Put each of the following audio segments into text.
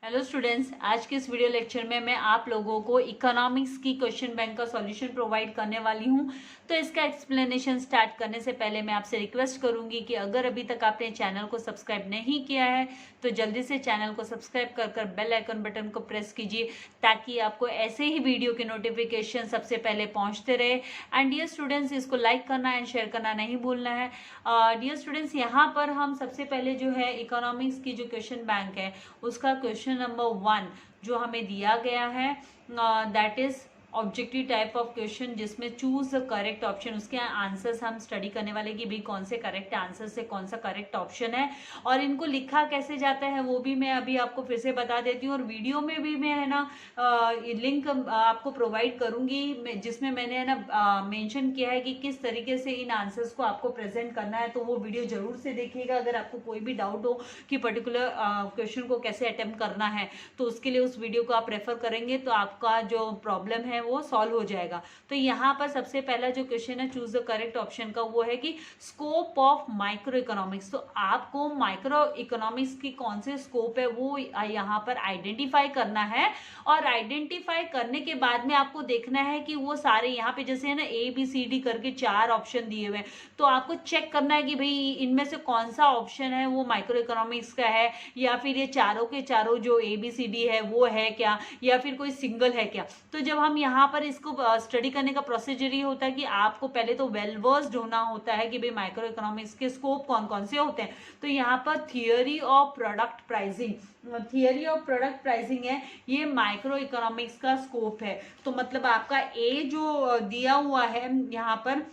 Hello students, आज के इस वीडियो लेक्चर में मैं आप लोगों को इकोनॉमिक्स की क्वेश्चन बैंक का सॉल्यूशन प्रोवाइड करने वाली हूं। तो इसका एक्सप्लेनेशन स्टार्ट करने से पहले मैं आपसे रिक्वेस्ट करूंगी कि अगर अभी तक आपने चैनल को सब्सक्राइब नहीं किया है तो जल्दी से चैनल को सब्सक्राइब कर बेल आइकन बटन को प्रेस कीजिए ताकि आपको ऐसे ही वीडियो के नोटिफिकेशन सबसे पहले पहुंचते रहे। एंड डियर स्टूडेंट्स, इसको लाइक करना एंड शेयर करना नहीं भूलना है। डियर स्टूडेंट्स, यहाँ पर हम सबसे पहले जो है इकोनॉमिक्स की जो क्वेश्चन बैंक है उसका क्वेश्चन नंबर 1 जो हमें दिया गया है that is objective type of question, जिसमें चूज द करेक्ट ऑप्शन। उसके आंसर्स हम स्टडी करने वाले कि भाई कौन से करेक्ट आंसर से कौन सा करेक्ट ऑप्शन है और इनको लिखा कैसे जाता है वो भी मैं अभी आपको फिर से बता देती हूँ। और वीडियो में भी मैं है ना लिंक आपको प्रोवाइड करूंगी जिसमें मैंने है ना मेंशन किया है कि किस तरीके से इन आंसर्स को आपको प्रेजेंट करना है। तो वो वीडियो जरूर से देखिएगा। अगर आपको कोई भी डाउट हो कि पर्टिकुलर क्वेश्चन को कैसे अटेम्प्ट करना है तो उसके लिए उस वीडियो को आप रेफर करेंगे तो आपका जो प्रॉब्लम है वो सॉल्व हो जाएगा। तो यहाँ पर सबसे पहला जो क्वेश्चन है चूज द करेक्ट ऑप्शन का वो है कि स्कोप ऑफ माइक्रो इकोनॉमिक्स। तो आपको माइक्रो इकोनॉमिक्स की कौन से स्कोप है वो यहाँ पर आइडेंटिफाई करना है और आइडेंटिफाई करने के बाद में आपको देखना है कि वो सारे यहाँ पे जैसे है ना ABCD करके 4 ऑप्शन दिए हुए हैं तो आपको चेक करना है कि भाई इनमें से कौन सा ऑप्शन है वो माइक्रो इकोनॉमिक्स का है या फिर ये चारों के चारों जो ABCD है वो है क्या या फिर कोई सिंगल है क्या। तो जब हम यहाँ पर इसको स्टडी करने का प्रोसीजर ये होता है कि आपको पहले तो वेल वर्स्ड होना होता है कि भाई माइक्रो इकोनॉमिक्स के स्कोप कौन कौन से होते हैं। तो यहाँ पर theory of product pricing, theory of product pricing है, ये माइक्रो इकोनॉमिक्स का स्कोप है। तो मतलब आपका ए जो दिया हुआ है यहाँ पर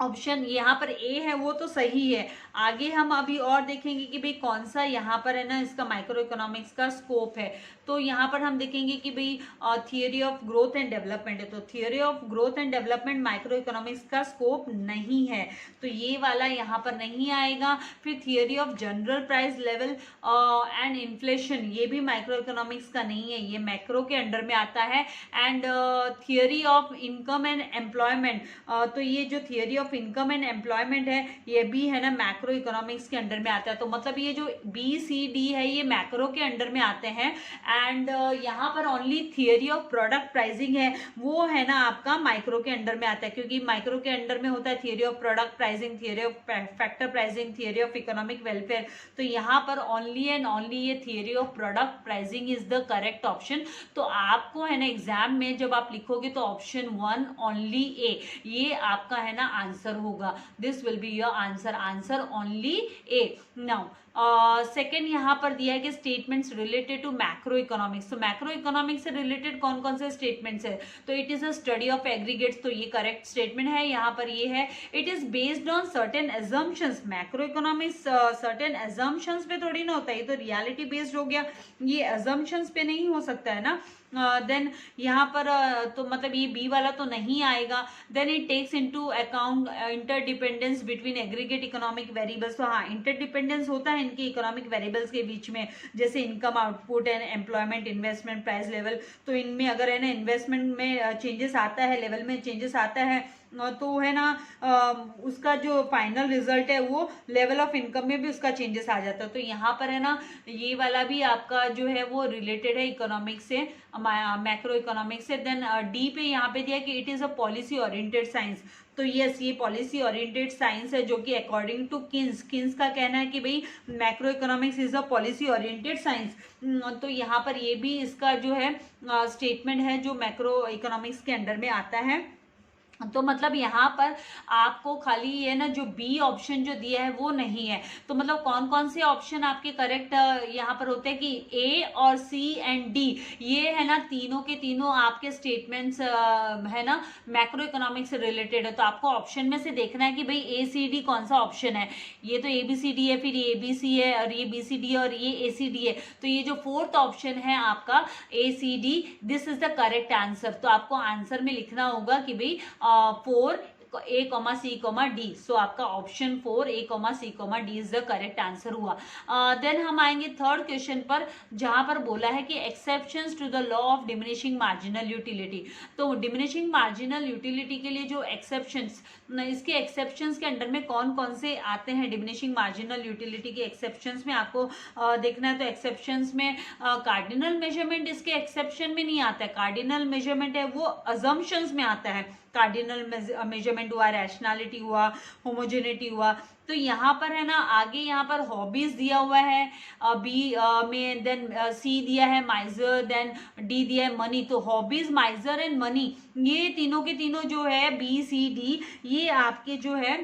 ऑप्शन, यहाँ पर ए है वो तो सही है। आगे हम अभी और देखेंगे कि भाई कौन सा यहाँ पर है ना इसका माइक्रो इकोनॉमिक्स का स्कोप है। तो यहाँ पर हम देखेंगे कि भाई theory of growth and development है। तो theory of growth and development micro economics का स्कोप नहीं है तो ये वाला यहाँ पर नहीं आएगा। फिर theory of general price level and inflation, ये भी माइक्रो इकोनॉमिक्स का नहीं है, ये मैक्रो के अंडर में आता है। And theory of income and employment, तो ये जो theory of income and employment है ये भी है ना मैक्रो इकोनॉमिक्स के अंडर में आता है। तो मतलब ये जो BCD है ये मैक्रो के अंडर में आते हैं। एंड यहाँ पर only theory of product pricing है वो है ना आपका माइक्रो के अंडर में आता है, क्योंकि माइक्रो के अंडर में होता है theory of product pricing, theory of factor pricing, theory of economic welfare. तो यहाँ पर ओनली एंड ओनली ये theory of product pricing is the correct option. तो आपको है ना एग्जाम में जब आप लिखोगे तो ऑप्शन 1 ओनली ए ये आपका है ना आंसर होगा। This will be your answer, answer only A. Now second यहाँ पर दिया है कि statements related to macro economics. तो मैक्रो इकोनॉमिक्स से रिलेटेड कौन कौन से स्टेटमेंट्स है। तो it is a study of aggregates, तो ये करेक्ट स्टेटमेंट है। यहाँ पर ये है it is based on certain assumptions. Macro economics certain assumptions पे थोड़ी ना होता है, ये तो रियलिटी बेस्ड हो गया, ये एजम्पशंस पे नहीं हो सकता है ना। देन यहाँ पर तो मतलब ये बी वाला तो नहीं आएगा। Then it takes into account interdependence between aggregate economic variables. तो हाँ, इंटरडिपेंडेंस होता है इनके इकोनॉमिक वेरिएबल्स के बीच में, जैसे income, output and employment, investment, price level. तो इनमें अगर है ना इन्वेस्टमेंट में चेंजेस आता है, लेवल में चेंजेस आता है तो है ना उसका जो फाइनल रिजल्ट है वो लेवल ऑफ इनकम में भी उसका चेंजेस आ जाता है। तो यहाँ पर है ना ये वाला भी आपका जो है वो रिलेटेड है इकोनॉमिक्स से, मैक्रो इकोनॉमिक्स से। देन डी पे यहाँ पे दिया कि it is a policy oriented science. तो यस, ये पॉलिसी ओरिएंटेड साइंस है जो कि अकॉर्डिंग टू किन्स का कहना है कि भाई macro economics is a policy oriented science. तो यहाँ पर ये भी इसका जो है स्टेटमेंट है जो मैक्रो इकोनॉमिक्स के अंडर में आता है। तो मतलब यहाँ पर आपको खाली ये ना जो बी ऑप्शन जो दिया है वो नहीं है। तो मतलब कौन कौन से ऑप्शन आपके करेक्ट यहाँ पर होते हैं कि ए और सी एंड डी ये है ना तीनों के तीनों आपके स्टेटमेंट्स है ना मैक्रो इकोनॉमिक्स से रिलेटेड है। तो आपको ऑप्शन में से देखना है कि भाई ACD कौन सा ऑप्शन है। ये तो ABCD है, फिर ये ABC है और ये BCD है और ये ACD है। तो ये जो फोर्थ ऑप्शन है आपका ACD, this is the correct answer. तो आपको आंसर में लिखना होगा कि भाई 4 A, C, D। सो आपका option 4 A, C, D is the correct answer हुआ। देन हम आएंगे थर्ड क्वेश्चन पर, जहां पर बोला है कि exceptions to the law of diminishing marginal utility. तो डिमिनिशिंग मार्जिनल यूटिलिटी के लिए जो एक्सेप्शंस, इसके एक्सेप्शंस के अंडर में कौन कौन से आते हैं डिमिनिशिंग मार्जिनल यूटिलिटी के एक्सेप्शंस में, आपको देखना है। तो एक्सेप्शंस में कार्डिनल मेजरमेंट इसके एक्सेप्शन में नहीं आता है। कार्डिनल मेजरमेंट है वो अजम्पशंस में आता है। कार्डिनल मेजरमेंट हुआ, रैशनैलिटी हुआ, होमोजेनिटी हुआ। तो यहाँ पर है ना, आगे यहाँ पर हॉबीज दिया हुआ है बी में, देन सी दिया है माइजर, देन डी दिया है मनी। तो हॉबीज, माइजर एंड मनी, ये तीनों के तीनों जो है बी सी डी, ये आपके जो है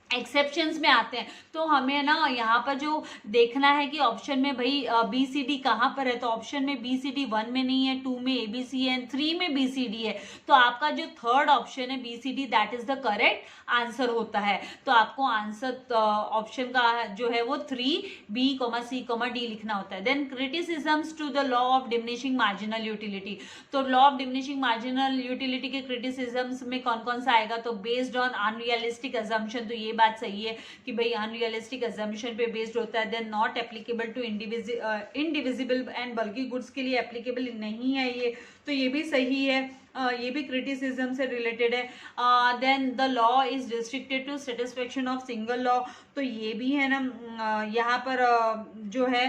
एक्सेप्शंस में आते हैं। तो हमें ना यहाँ पर जो देखना है कि ऑप्शन में भाई बी सी डी कहाँ पर है। तो ऑप्शन में बी सी डी 1 में नहीं है, 2 में ए बी सी है, 3 में बी डी है। तो आपका जो थर्ड ऑप्शन है B C D, that is the correct answer होता है। तो आपको आंसर ऑप्शन का जो है वो 3B, C, D लिखना होता है। Then criticisms to the law of diminishing marginal utility. तो law of diminishing marginal utility के क्रिटिसिजम्स में कौन कौन सा आएगा। तो बेस्ड ऑन अनरियलिस्टिक अजम्पशन, तो ये बात सही है कि भाई अनरियलिस्टिक अजम्पशन पे बेस्ड होता है। Then not applicable to indivisible and bulky goods के लिए एप्लीकेबल नहीं है ये, तो ये भी सही है। ये भी क्रिटिसिज्म से रिलेटेड है। Then the law is restricted to satisfaction of single law, तो ये भी है ना यहाँ पर जो है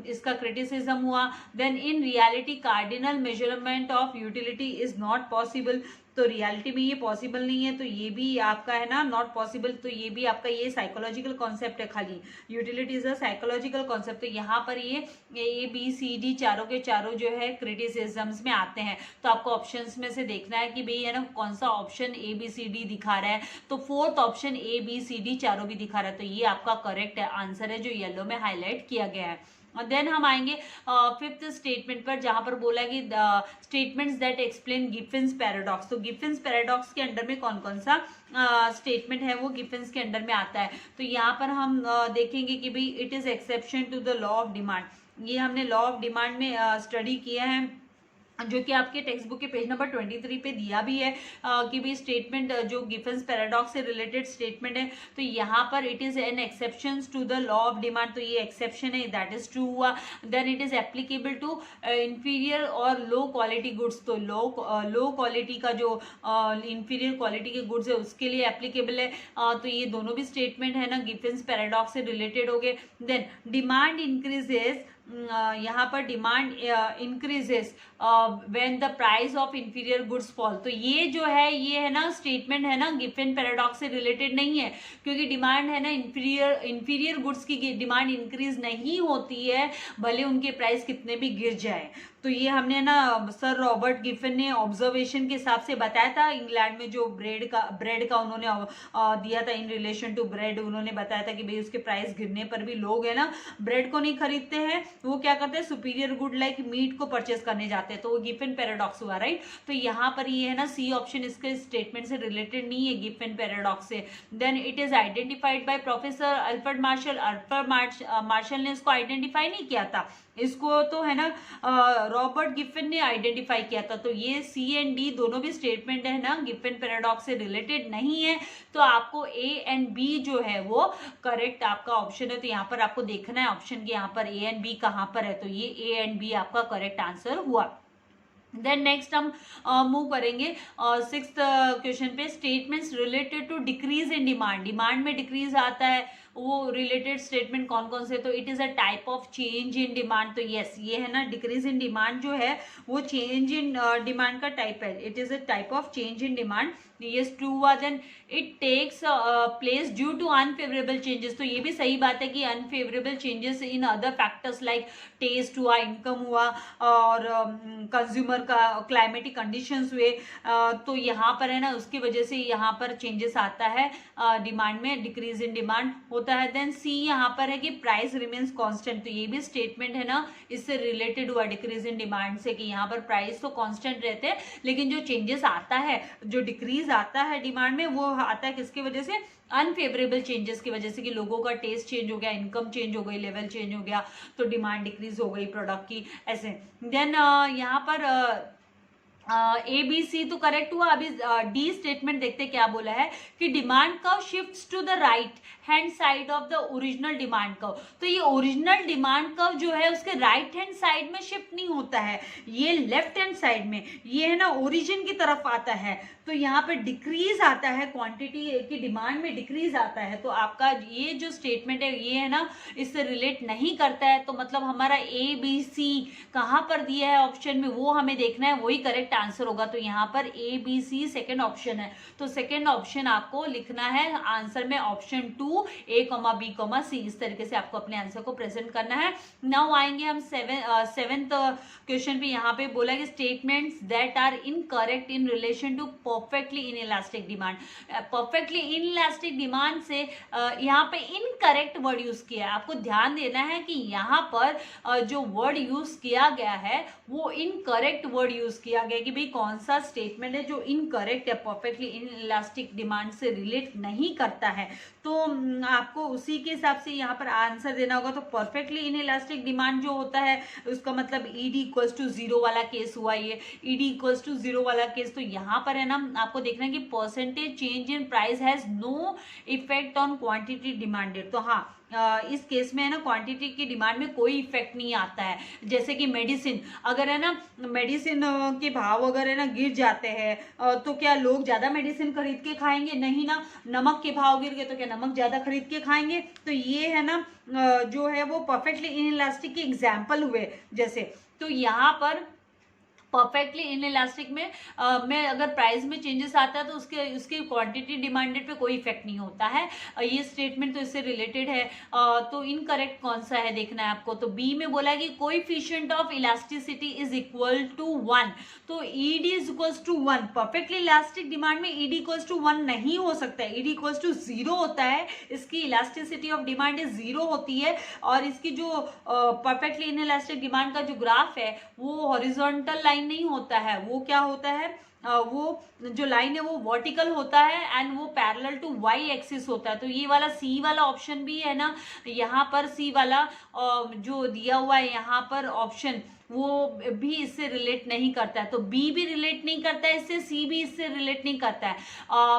इसका क्रिटिसिज्म हुआ। Then in reality cardinal measurement of utility is not possible, तो रियलिटी में ये पॉसिबल नहीं है, तो ये भी आपका है ना नॉट पॉसिबल। तो ये भी आपका ये साइकोलॉजिकल कॉन्सेप्ट है, खाली utility is a psychological concept. तो यहाँ पर ये ए बी सी डी चारों के चारों जो है क्रिटिसिज्म्स में आते हैं। तो आपको ऑप्शंस में से देखना है कि भाई है ना कौन सा option A B C D दिखा रहा है। तो fourth option A B C D चारों भी दिखा रहा है, तो ये आपका करेक्ट आंसर है जो येलो में हाईलाइट किया गया है। और देन हम आएंगे फिफ्थ स्टेटमेंट पर, जहां पर बोला कि स्टेटमेंट्स दैट एक्सप्लेन गिफिन्स पैराडॉक्स। तो गिफिन्स पैराडॉक्स के अंडर में कौन कौन सा स्टेटमेंट है वो गिफिन्स के अंडर में आता है। तो यहाँ पर हम देखेंगे कि भाई it is exception to the law of demand. ये हमने लॉ ऑफ डिमांड में स्टडी किया है, जो कि आपके टेक्स्ट बुक के पेज नंबर 23 पे दिया भी है कि भाई स्टेटमेंट जो गिफिन्स पैराडॉक्स से रिलेटेड स्टेटमेंट है। तो यहाँ पर it is an exception to the law of demand, तो ये एक्सेप्शन है, दैट इज ट्रू हुआ। Then it is applicable to inferior और लो क्वालिटी गुड्स। तो लो क्वालिटी का जो इंफीरियर क्वालिटी के गुड्स है उसके लिए एप्लीकेबल है। तो ये दोनों भी स्टेटमेंट है ना गिफिन्स पैराडॉक्स से रिलेटेड हो गए। देन डिमांड इंक्रीजेस, यहाँ पर demand increases when the price of inferior goods fall. तो ये जो है ये है ना स्टेटमेंट है ना गिफिन पैराडॉक्स से रिलेटेड नहीं है, क्योंकि डिमांड है ना इंफीरियर गुड्स की डिमांड इंक्रीज नहीं होती है भले उनके प्राइस कितने भी गिर जाए। तो ये हमने ना सर रॉबर्ट गिफिन ने ऑब्जर्वेशन के हिसाब से बताया था। इंग्लैंड में जो ब्रेड का उन्होंने दिया था इन रिलेशन टू ब्रेड, उन्होंने बताया था कि भाई उसके प्राइस गिरने पर भी लोग है ना ब्रेड को नहीं खरीदते हैं, वो क्या करते हैं सुपीरियर गुड लाइक मीट को परचेस करने जाते हैं। तो वो गिफिन पैराडॉक्स हुआ, राइट। तो यहाँ पर ये है ना सी ऑप्शन इसके स्टेटमेंट से रिलेटेड नहीं है गिफिन पैराडॉक्स से। Then it is identified by professor Alfred Marshall. Marshall ने इसको आइडेंटिफाई नहीं किया था, इसको तो है ना रॉबर्ट गिफिन ने आइडेंटिफाई किया था। तो ये सी एंड डी दोनों भी स्टेटमेंट है ना गिफिन पैराडॉक्स से रिलेटेड नहीं है। तो आपको ए एंड बी जो है वो करेक्ट आपका ऑप्शन है। तो यहाँ पर आपको देखना है ऑप्शन के यहाँ पर ए एंड बी कहाँ पर है। तो ये ए एंड बी आपका करेक्ट आंसर हुआ। देन नेक्स्ट हम मूव करेंगे सिक्स्थ क्वेश्चन पे, statements related to decrease in demand. Demand में डिक्रीज आता है, वो रिलेटेड स्टेटमेंट कौन कौन से। तो it is a type of change in demand. तो यस ये है ना डिक्रीज इन डिमांड जो है वो चेंज इन डिमांड का टाइप है। It is a type of change in demand, yes true हुआ। Then it takes place due to unfavourable changes. तो ये भी सही बात है कि unfavourable changes in other factors like taste हुआ, इनकम हुआ और कंज्यूमर का क्लाइमेटिक कंडीशंस हुए। तो यहाँ पर है ना उसकी वजह से यहाँ पर चेंजेस आता है डिमांड में, डिक्रीज इन डिमांड होता है। देन सी यहाँ पर है कि प्राइस रिमेन्स कांस्टेंट। तो ये भी स्टेटमेंट है ना इससे रिलेटेड हुआ डिक्रीज इन डिमांड से, कि यहाँ पर प्राइस तो कांस्टेंट रहते हैं लेकिन जो चेंजेस आता है, जो डिक्रीज आता है डिमांड में, वो आता है किसकी वजह से, अनफेवरेबल चेंजेस की वजह से, कि लोगों का टेस्ट चेंज हो गया, इनकम चेंज हो गई, लेवल चेंज हो गया, तो डिमांड डिक्रीज हो गई प्रोडक्ट की, ऐसे। देन यहाँ पर ए बी सी तो करेक्ट हुआ। अभी डी स्टेटमेंट देखते क्या बोला है कि demand curve shifts to the right hand side of the original demand curve. तो ये ओरिजिनल डिमांड कर्व जो है उसके राइट हैंड साइड में शिफ्ट नहीं होता है, ये लेफ्ट हैंड साइड में, ये है ना ओरिजिन की तरफ आता है। तो यहाँ पे डिक्रीज आता है, क्वांटिटी की डिमांड में डिक्रीज आता है। तो आपका ये जो स्टेटमेंट है ये है ना इससे रिलेट नहीं करता है। तो मतलब हमारा ए बी सी कहाँ पर दिया है ऑप्शन में वो हमें देखना है, वही करेक्ट आंसर होगा। तो यहाँ पर A B C second option है, तो सेकेंड ऑप्शन आपको लिखना है आंसर में, option 2 A comma B comma C. इस तरीके से आपको अपने आंसर को प्रेजेंट करना है। नाउ आएंगे हम सेवेंथ क्वेश्चन पे। यहाँ पे बोला कि statements that are incorrect in relation to perfectly inelastic demand. Perfectly inelastic demand से यहाँ पे इनकरेक्ट वर्ड यूज किया है। आपको ध्यान देना है कि यहाँ पर जो वर्ड यूज किया गया है वो इनकरेक्ट वर्ड यूज किया गया, कि भाई कौन सा स्टेटमेंट है जो इनकरेक्ट है, परफेक्टली इनइलास्टिक डिमांड से रिलेट नहीं करता है। तो आपको उसी के हिसाब से यहाँ पर आंसर देना होगा। तो परफेक्टली इनइलास्टिक डिमांड जो होता है उसका मतलब ईडी इक्वल्स टू 0 वाला केस हुआ, ये ईडी इक्वल्स टू 0 वाला केस। तो यहाँ पर है ना आपको देखना है कि percentage change in price has no effect on quantity demanded. तो हाँ इस केस में है ना क्वांटिटी की डिमांड में कोई इफेक्ट नहीं आता है। जैसे कि मेडिसिन, अगर है ना मेडिसिन के भाव अगर है ना गिर जाते हैं तो क्या लोग ज्यादा मेडिसिन खरीद के खाएंगे? नहीं ना। नमक के भाव गिर गए तो क्या नमक ज्यादा खरीद के खाएंगे? तो ये है ना जो है वो परफेक्टली इनइलास्टिक के एग्जाम्पल हुए जैसे। तो यहाँ पर परफेक्टली इनइलास्टिक में अगर प्राइस में चेंजेस आता है तो उसके क्वांटिटी डिमांडेड पे कोई इफेक्ट नहीं होता है। ये स्टेटमेंट तो इससे रिलेटेड है। तो इनकरेक्ट कौन सा है देखना है आपको। तो बी में बोला कि coefficient of elasticity is equal to 1। तो ED is equals to 1। Perfectly elastic demand में ईडी इक्वल्स टू 1 नहीं हो सकता है, ईडी इक्वल्स टू 0 होता है। इसकी इलास्टिसिटी ऑफ डिमांड इज 0 होती है। और इसकी जो परफेक्टली इनइलास्टिक डिमांड का जो ग्राफ है वो हॉरिजॉन्टल लाइन नहीं होता है, वो क्या होता है वो जो लाइन है वो वर्टिकल होता है एंड वो पैरेलल टू वाई एक्सिस होता है। तो ये वाला सी वाला ऑप्शन भी है ना, यहाँ पर सी वाला जो दिया हुआ है यहाँ पर ऑप्शन वो भी इससे रिलेट नहीं करता है। तो बी भी रिलेट नहीं करता है इससे, सी भी इससे रिलेट नहीं करता है।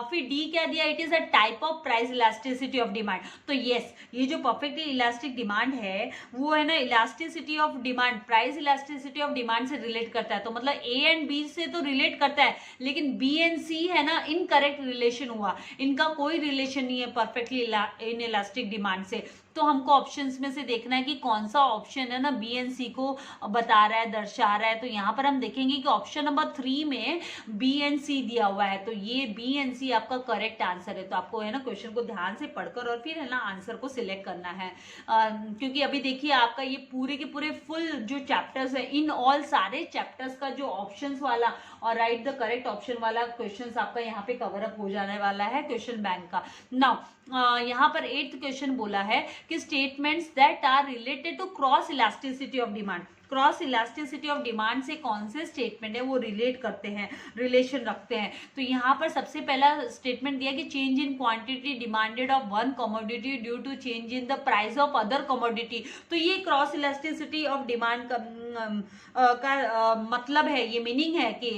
फिर डी क्या दिया, it is a type of price elasticity of demand. तो यस ये जो परफेक्टली इलास्टिक डिमांड है वो है ना elasticity of demand, price elasticity of demand से रिलेट करता है। तो मतलब ए एंड बी से तो रिलेट करता है, लेकिन बी एंड सी है ना इनकरेक्ट रिलेशन हुआ, इनका कोई रिलेशन नहीं है परफेक्टली इन इलास्टिक डिमांड से। तो हमको ऑप्शंस में से देखना है कि कौन सा ऑप्शन है ना बी एंड सी को बता रहा है, दर्शा रहा है। तो यहाँ पर हम देखेंगे कि ऑप्शन नंबर 3 में बी एंड सी दिया हुआ है। तो ये बी एंड सी आपका करेक्ट आंसर है। तो आपको है ना क्वेश्चन को ध्यान से पढ़कर और फिर है ना आंसर को सिलेक्ट करना है। क्योंकि अभी देखिए आपका ये पूरे के पूरे फुल जो चैप्टर्स है, इन ऑल सारे चैप्टर्स का जो ऑप्शंस वाला और राइट द करेक्ट ऑप्शन वाला क्वेश्चन आपका यहाँ पे कवर अप हो जाने वाला है क्वेश्चन बैंक का। नाउ यहाँ पर 8th क्वेश्चन बोला है कि statements that are related to cross elasticity of demand. Cross elasticity of demand से कौन से स्टेटमेंट है वो रिलेट करते हैं, रिलेशन रखते हैं। तो यहाँ पर सबसे पहला स्टेटमेंट दिया कि change in quantity demanded of one commodity due to change in the price of other commodity. तो ये क्रॉस इलास्टिसिटी ऑफ डिमांड का मतलब है, ये मीनिंग है कि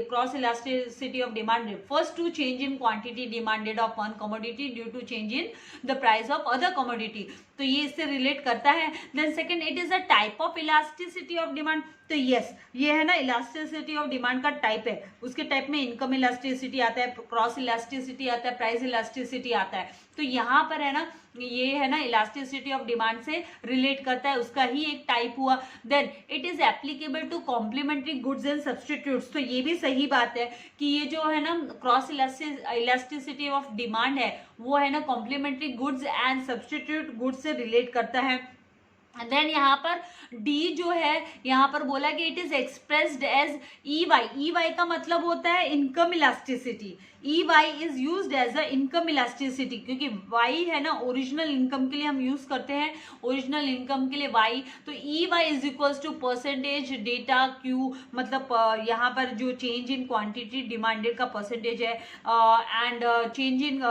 cross elasticity of demand refers to change in quantity demanded of one commodity due to change in the price of other commodity. तो ये इससे रिलेट करता है। Then second, it is a type of elasticity of demand. तो yes ये है ना elasticity of demand का टाइप है। उसके टाइप में इनकम इलास्टिसिटी आता है, क्रॉस इलास्टिसिटी आता है, प्राइस इलास्टिसिटी आता है। तो यहाँ पर है ना ये है ना इलास्टिसिटी ऑफ डिमांड से रिलेट करता है, उसका ही एक टाइप हुआ। Then it is applicable to complementary goods and substitutes. तो ये भी सही बात है कि ये जो है ना क्रॉस इलास्टिसिटी ऑफ डिमांड है वो है ना complementary goods and substitute goods से रिलेट करता है। देन यहाँ पर डी जो है यहाँ पर बोला कि it is expressed as E Y. E Y का मतलब होता है income elasticity. E Y is used as a income elasticity, क्योंकि वाई है ना ओरिजिनल इनकम के लिए हम यूज करते हैं, ओरिजिनल इनकम के लिए वाई। तो E Y is equals to percentage डेटा क्यू, मतलब यहाँ पर जो चेंज इन क्वांटिटी डिमांडेड का परसेंटेज है and change in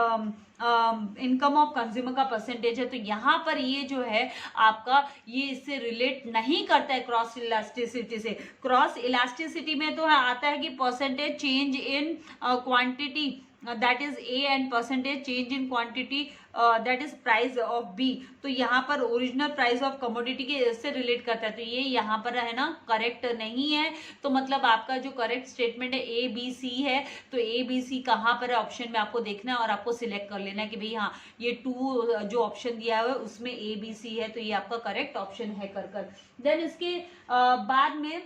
income of consumer का परसेंटेज है, तो यहाँ पर ये जो है आपका ये इससे रिलेट नहीं करता है क्रॉस इलास्टिसिटी से। क्रॉस इलास्टिसिटी में तो आता है कि percentage change in quantity that is A and percentage change in quantity that is price of B. तो यहाँ पर ओरिजिनल प्राइस ऑफ कमोडिटी के इससे रिलेट करता है, तो ये यहाँ पर है ना करेक्ट नहीं है। तो मतलब आपका जो करेक्ट स्टेटमेंट है ए बी सी है। तो ए बी सी कहाँ पर है ऑप्शन में आपको देखना है और आपको सिलेक्ट कर लेना है कि भाई हाँ ये 2 जो ऑप्शन दिया हुआ है उसमें ए बी सी है, तो ये आपका करेक्ट ऑप्शन है कर। देन इसके बाद में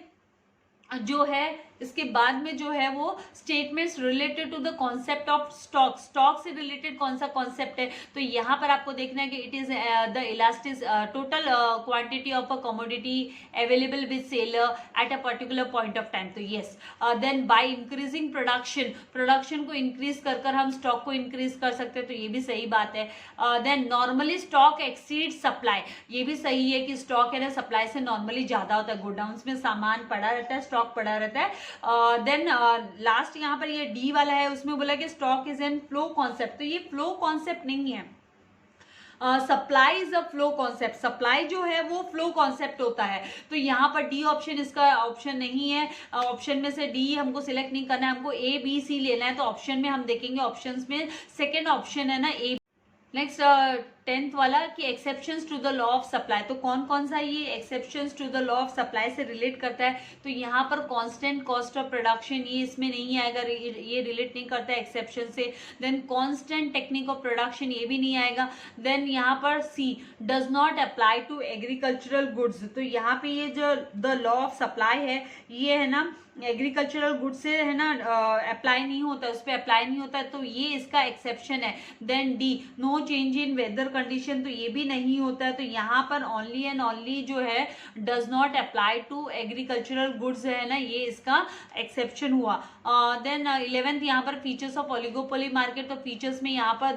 जो है इसके बाद में जो है वो statements related to the concept of stock. Stock से रिलेटेड कौन सा कॉन्सेप्ट है, तो यहाँ पर आपको देखना है कि इट इज द इलास्टिस total quantity of a commodity available with seller at a particular point of time. तो yes, then by increasing production को इंक्रीज कर हम स्टॉक को इंक्रीज कर सकते हैं, तो ये भी सही बात है। Then normally stock exceed supply, ये भी सही है कि स्टॉक है ना सप्लाई से नॉर्मली ज्यादा होता है। गोडाउन्स में सामान पड़ा रहता है, स्टॉक पड़ा रहता है। देन लास्ट यहाँ पर ये डी वाला है, उसमें बोला कि stock is an flow concept, तो ये फ्लो कॉन्सेप्ट नहीं है। Supply is a flow concept, supply जो है वो फ्लो कॉन्सेप्ट होता है। तो यहाँ पर डी ऑप्शन इसका ऑप्शन नहीं है। ऑप्शन में से डी हमको सिलेक्ट नहीं करना है, हमको ए बी सी लेना है। तो ऑप्शन में हम देखेंगे, ऑप्शंस में सेकेंड ऑप्शन है ना ए। नेक्स्ट 10th वाला कि exceptions to the law of supply, तो कौन कौन सा ये exceptions to the law of supply से रिलेट करता है, तो यहाँ पर कांस्टेंट कॉस्ट ऑफ प्रोडक्शन ये इसमें नहीं आएगा, ये रिलेट नहीं करता है एक्सेप्शन से। Then constant technique of production ये भी नहीं आएगा। देन यहाँ पर C does not apply to agricultural goods, तो यहाँ पे ये जो द लॉ ऑफ सप्लाई है ये है ना एग्रीकल्चरल गुड्स से है ना अप्लाई नहीं होता, उस पर अप्लाई नहीं होता, तो ये इसका एक्सेप्शन है। Then D no change in weather condition, तो ये भी नहीं होता है। तो यहाँ पर ओनली एंड ओनली जो है does not apply to agricultural goods है ना, ये इसका एक्सेप्शन हुआ। देन 11th यहाँ पर फीचर्स ऑफ ओलिगोपोली मार्केट, तो फीचर्स में यहाँ पर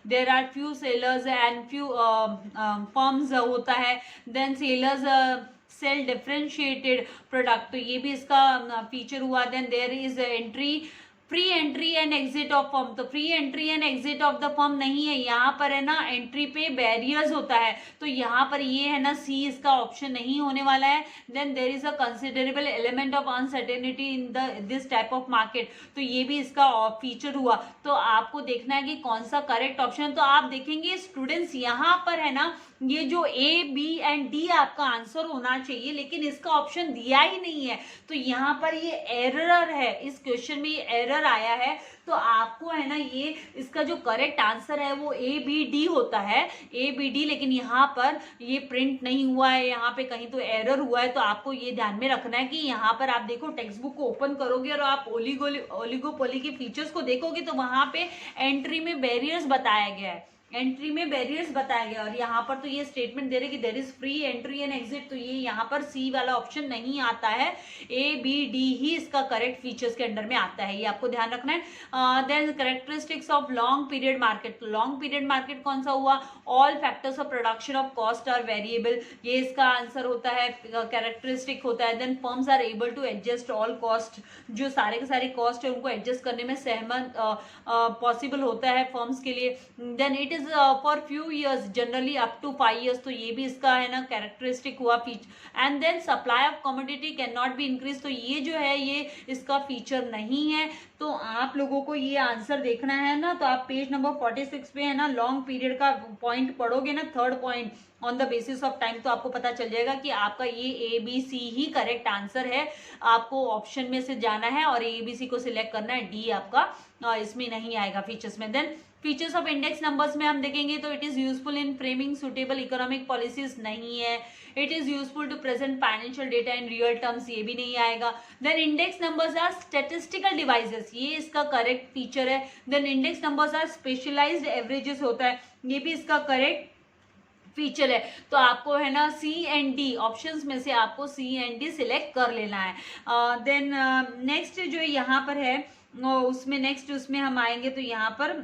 there are few sellers and few firms होता है। Then sellers sell differentiated product, तो ये भी इसका फीचर हुआ। Then there is free entry and exit of firm, तो free entry and exit of the firm नहीं है, यहाँ पर है ना एंट्री पे बैरियर्स होता है, तो यहाँ पर ये है ना सी इसका ऑप्शन नहीं होने वाला है। Then there is a considerable element of uncertainty in this type of market, तो ये भी इसका फीचर हुआ। तो आपको देखना है कि कौन सा करेक्ट ऑप्शन, तो आप देखेंगे स्टूडेंट्स यहाँ पर है ना ये जो ए बी एंड डी आपका आंसर होना चाहिए, लेकिन इसका ऑप्शन दिया ही नहीं है, तो यहाँ पर ये एरर है, इस क्वेश्चन में ये एरर आया है। तो आपको है ना ये इसका जो करेक्ट आंसर है वो ए बी डी होता है, ए बी डी, लेकिन यहाँ पर ये प्रिंट नहीं हुआ है, यहाँ पे कहीं तो एरर हुआ है। तो आपको ये ध्यान में रखना है कि यहाँ पर आप देखो टेक्स्ट बुक को ओपन करोगे और आप ओलिगोपोली के फीचर्स को देखोगे तो वहां पे एंट्री में बैरियर्स बताया गया है, एंट्री में बैरियर्स बताया गया, और यहाँ पर तो ये स्टेटमेंट दे रहे कि there is free entry and exit, तो ये यहाँ पर सी वाला ऑप्शन नहीं आता है, ए बी डी ही इसका करेक्ट फीचर्स के अंडर में आता है, ये आपको ध्यान रखना है। Then characteristics of long period market, तो लॉन्ग पीरियड मार्केट कौन सा हुआ, all factors of production of cost are variable, ये इसका आंसर होता है, कैरेक्टरिस्टिक होता है। Then firms are able to adjust all cost, जो सारे के सारे कॉस्ट है उनको एडजस्ट करने में सहमत पॉसिबल होता है फर्म्स के लिए। Then it for few years generally up to 5 years, तो ये भी इसका है ना कैरेक्टरिस्टिक हुआ feature. And then supply of commodity cannot be increase, तो ये जो है ये इसका फीचर नहीं है। तो आप लोगों को ये आंसर देखना है ना, तो आप पेज नंबर 46 पे है ना लॉन्ग पीरियड का पॉइंट पढ़ोगे ना, third point on the basis of time, तो आपको पता चल जाएगा कि आपका ये ए बी सी ही करेक्ट आंसर है। आपको ऑप्शन में से जाना है और ए बी सी को सिलेक्ट करना है, डी आपका इसमें नहीं आएगा फीचर्स में। Then features of index numbers में हम देखेंगे तो it is useful in framing suitable economic policies, नहीं है। It is useful to present financial data in real terms, ये भी नहीं आएगा। Then index numbers are statistical devices, ये इसका करेक्ट फीचर है। Then index numbers are specialised averages होता है, ये भी इसका करेक्ट फीचर है। तो आपको है ना सी एंड डी ऑप्शंस में से आपको सी एंड डी सिलेक्ट कर लेना है। देन नेक्स्ट जो यहाँ पर है उसमें नेक्स्ट उसमें हम आएंगे तो यहाँ पर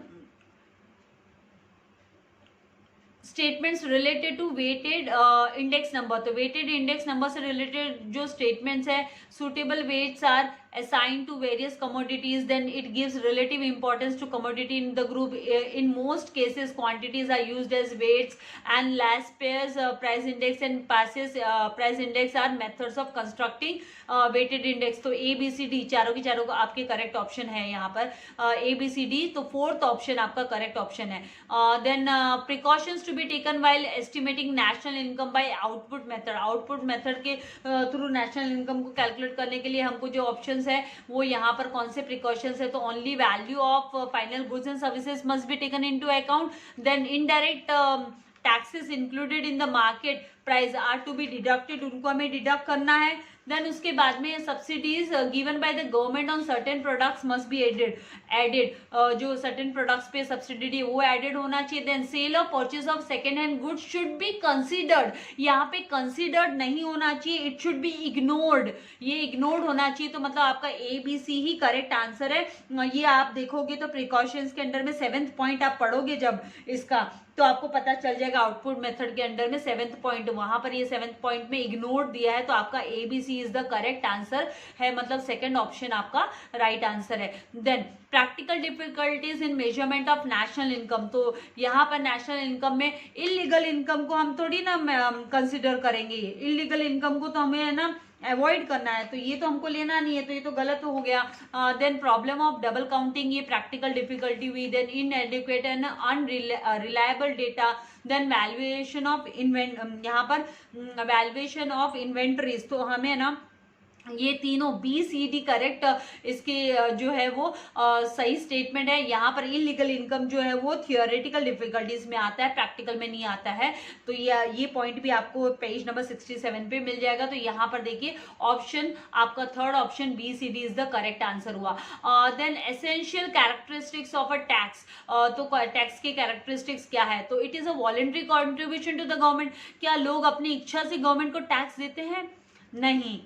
statements related to weighted index number, तो वेटेड इंडेक्स नंबर से रिलेटेड जो स्टेटमेंट्स है, suitable weights are assigned to various commodities, then it gives relative importance to commodity in the group. In most cases quantities are used as weights, and last pairs price index and passes price index are methods of constructing weighted index. तो ए B C D चारों की चारों आपके correct option है यहाँ पर, A B C D, तो fourth option आपका करेक्ट ऑप्शन है. Then precautions to be taken while estimating national income by output method. Output method के थ्रू नेशनल इनकम को कैलकुलेट करने के लिए हमको जो ऑप्शंस है वो यहाँ पर कौन से प्रिकॉशंस है, तो only value of final goods and services must be taken into account. Then indirect taxes included in the market price are to be deducted, उनको हमें डिडक्ट करना है. देन उसके बाद में subsidies given by the government on certain products must be added, जो certain products पे subsidy वो एडेड होना चाहिए. Then sale of purchase of second hand goods should be considered, यहाँ पे कंसीडर्ड नहीं होना चाहिए, इट शुड बी इग्नोर्ड, ये इग्नोर्ड होना चाहिए. तो मतलब आपका ए बी सी ही करेक्ट आंसर है. ये आप देखोगे तो प्रिकॉशंस के अंडर में 7th पॉइंट आप पढ़ोगे जब इसका, तो आपको पता चल जाएगा आउटपुट मेथड के अंडर में 7th पॉइंट, वहां पर ये 7th पॉइंट में इग्नोर दिया है. तो आपका A B C is the correct answer है, मतलब सेकंड ऑप्शन आपका राइट आंसर है. Then practical difficulties in measurement of national income, तो यहाँ पर नेशनल इनकम में इलीगल इनकम को हम थोड़ी ना कंसिडर करेंगे, इलीगल इनकम को तो हमें है ना अवॉइड करना है, तो ये तो हमको लेना नहीं है, तो ये तो गलत हो गया. Then problem of double counting, ये प्रैक्टिकल डिफिकल्टी हुई. Then inadequate and unreliable data. Then valuation of यहाँ पर वैल्यूएशन ऑफ इन्वेंटरीज, तो हमें ना ये तीनों बी सी डी करेक्ट इसके जो है वो सही स्टेटमेंट है. यहाँ पर इलीगल इनकम जो है वो थियोरेटिकल डिफिकल्टीज में आता है, प्रैक्टिकल में नहीं आता है. तो ये पॉइंट भी आपको पेज नंबर 67 पे मिल जाएगा. तो यहाँ पर देखिए ऑप्शन आपका third option B C D is the correct answer हुआ. Then essential characteristics of a tax, तो टैक्स के कैरेक्टरिस्टिक्स क्या है, तो it is a voluntary contribution to the government. क्या लोग अपनी इच्छा से गवर्नमेंट को टैक्स देते हैं? नहीं,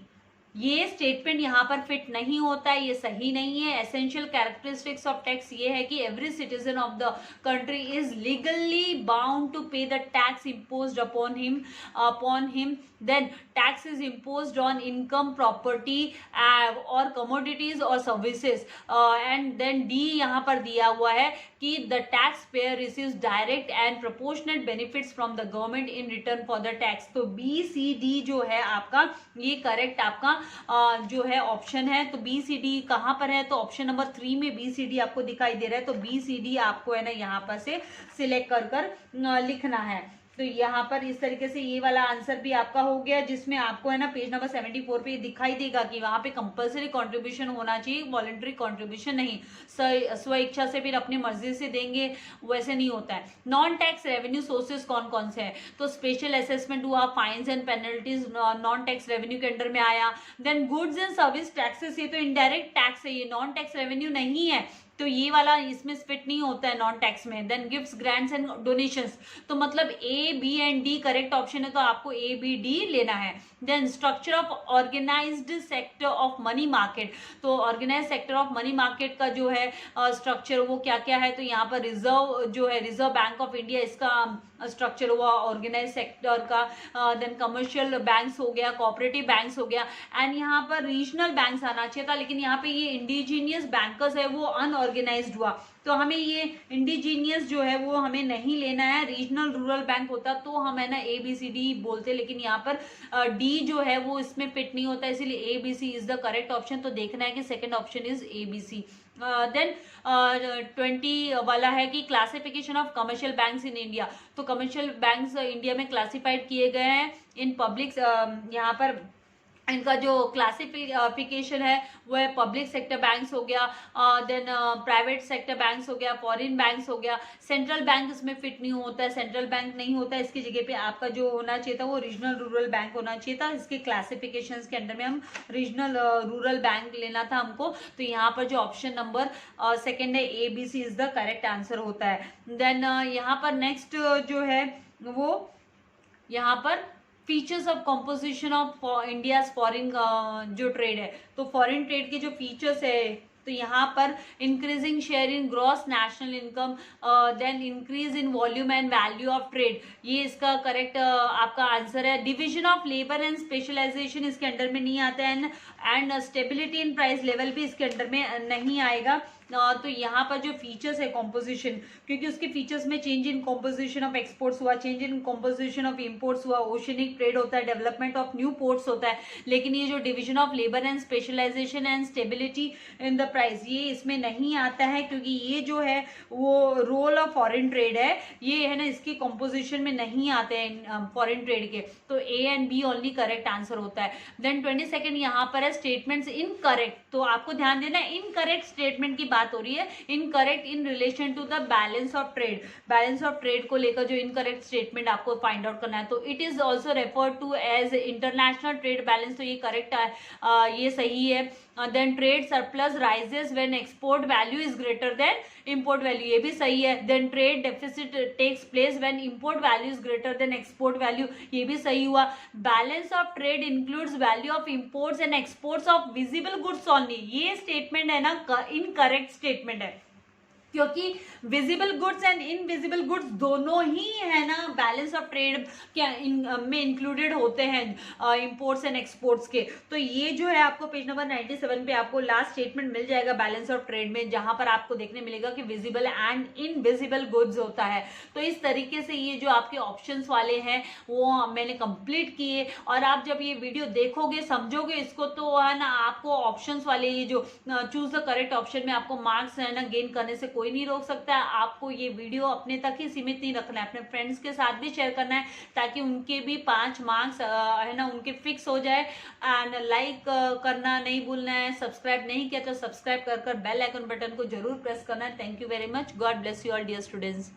ये स्टेटमेंट यहाँ पर फिट नहीं होता है, ये सही नहीं है. एसेंशियल कैरेक्टरिस्टिक्स ऑफ टैक्स ये है कि every citizen of the country is legally bound to pay the tax imposed upon him. Then tax is imposed on income, property और कमोडिटीज और सर्विसेज. एंड देन डी यहाँ पर दिया हुआ है कि the tax payer receives direct and proportionate benefits from the government in return for the tax. तो B C D जो है आपका ये करेक्ट आपका जो है ऑप्शन है. तो बी सी डी कहाँ पर है, तो ऑप्शन नंबर 3 में बी सी डी आपको दिखाई दे रहा है. तो बी सी डी आपको है ना यहाँ पर से सिलेक्ट कर लिखना है. तो यहाँ पर इस तरीके से ये वाला आंसर भी आपका हो गया, जिसमें आपको है ना पेज नंबर 74 पे दिखाई देगा कि वहां पे कंपलसरी कंट्रीब्यूशन होना चाहिए, वॉलंटरी कंट्रीब्यूशन नहीं. स्व इच्छा से फिर अपनी मर्जी से देंगे वैसे नहीं होता है. नॉन टैक्स रेवेन्यू सोर्सेज कौन कौन से हैं, तो स्पेशल असेसमेंट हुआ, fines and penalties non tax revenue के अंडर में आया. Then goods and service taxes, ये तो इनडायरेक्ट टैक्स है, ये नॉन टैक्स रेवेन्यू नहीं है, तो ये वाला इसमें फिट नहीं होता है नॉन टैक्स में. Then gifts, grants and donations, तो मतलब A B and D correct option है, तो आपको ए बी डी लेना है. Then structure of organised sector of money market, तो organise sector of money market का जो है स्ट्रक्चर वो क्या क्या है, तो यहाँ पर रिजर्व जो है रिजर्व बैंक ऑफ इंडिया, इसका स्ट्रक्चर हुआ ऑर्गेनाइज सेक्टर का. देन कमर्शियल बैंक्स हो गया, कोऑपरेटिव बैंक्स हो गया, एंड यहाँ पर रीजनल बैंक्स आना चाहिए था, लेकिन यहाँ पे ये इंडिजीनियस बैंकर्स है वो अनऑर्गेनाइज्ड हुआ. तो हमें ये इंडिजीनियस जो है वो हमें नहीं लेना है. रीजनल रूरल बैंक होता तो हम है ना ए बी सी डी बोलते, लेकिन यहाँ पर डी जो है वो इसमें फिट नहीं होता, इसीलिए A B C is the correct option. तो देखना है कि second option is A B C. Then 20 वाला है कि classification of commercial banks in India, तो कमर्शियल बैंक्स इंडिया में क्लासिफाइड किए गए हैं इन पब्लिक, यहाँ पर इनका जो क्लासिफिकेशन है वो है पब्लिक सेक्टर बैंक्स हो गया, देन प्राइवेट सेक्टर बैंक्स हो गया, फॉरेन बैंक्स हो गया. सेंट्रल बैंक इसमें फिट नहीं होता है, सेंट्रल बैंक नहीं होता है, इसकी जगह पे आपका जो होना चाहिए था वो रीजनल रूरल बैंक होना चाहिए था. इसके क्लासिफिकेशंस के अंडर में हम रीजनल रूरल बैंक लेना था हमको. तो यहाँ पर जो ऑप्शन नंबर सेकेंड है A B C is the correct answer होता है. देन यहाँ पर नेक्स्ट जो है वो यहाँ पर features of composition of India foreign जो ट्रेड है, तो फॉरेन ट्रेड के जो फीचर्स है तो यहाँ पर increasing share in gross national income, then increase in volume and value of trade, ये इसका करेक्ट आपका आंसर है। Division of labour and specialisation इसके अंडर में नहीं आता है, and stability in price level भी इसके अंडर में नहीं आएगा। तो यहाँ पर जो फीचर्स है कॉम्पोजिशन, क्योंकि उसके फीचर्स में change in composition of exports हुआ, change in composition of imports हुआ, ओशनिक ट्रेड होता है, डेवलपमेंट ऑफ न्यू पोर्ट्स होता है, लेकिन ये जो division of labour and specialisation and stability in the price ये इसमें नहीं आता है, क्योंकि ये जो है वो रोल ऑफ फॉरेन ट्रेड है, ये है ना इसकी कॉम्पोजिशन में नहीं आते हैं फॉरेन ट्रेड के। तो A and B only correct answer होता है। देन 22 यहाँ पर है स्टेटमेंट्स इनकरेक्ट, तो आपको ध्यान देना इनकरेक्ट स्टेटमेंट की बात हो रही है, incorrect in relation to the balance of trade, balance of trade को लेकर जो इनकरेक्ट स्टेटमेंट आपको फाइंड आउट करना है। तो it is also referred to as international trade balance, तो ये करेक्ट है, ये सही है। Then trade surplus rises when export value is greater than import value, ये भी सही है। Then trade deficit takes place when import value is greater than export value, ये भी सही हुआ। Balance of trade includes value of imports and exports of visible goods only, ये statement है ना इनकरेक्ट स्टेटमेंट है, क्योंकि visible goods and invisible goods दोनों ही है ना बैलेंस ऑफ ट्रेड में इंक्लूडेड होते हैं इंपोर्ट्स एंड एक्सपोर्ट्स के। तो ये जो है आपको पेज नंबर 97 पे आपको लास्ट स्टेटमेंट मिल जाएगा बैलेंस ऑफ ट्रेड में, जहां पर आपको देखने मिलेगा कि विजिबल एंड इनविजिबल गुड्स होता है। तो इस तरीके से ये जो आपके ऑप्शंस वाले हैं वो मैंने कंप्लीट किए, और आप जब ये वीडियो देखोगे समझोगे इसको तो है ना आपको ऑप्शंस वाले ये जो चूज द करेक्ट ऑप्शन में आपको मार्क्स है ना गेन करने से कोई नहीं रोक सकता है। आपको ये वीडियो अपने तक ही सीमित नहीं रखना है, अपने फ्रेंड्स के साथ भी शेयर करना है, ताकि उनके भी 5 मार्क्स है ना उनके फिक्स हो जाए। एंड लाइक करना नहीं भूलना है, सब्सक्राइब नहीं किया तो सब्सक्राइब कर बेल आइकन बटन को जरूर प्रेस करना है। Thank you very much, God bless you all dear students.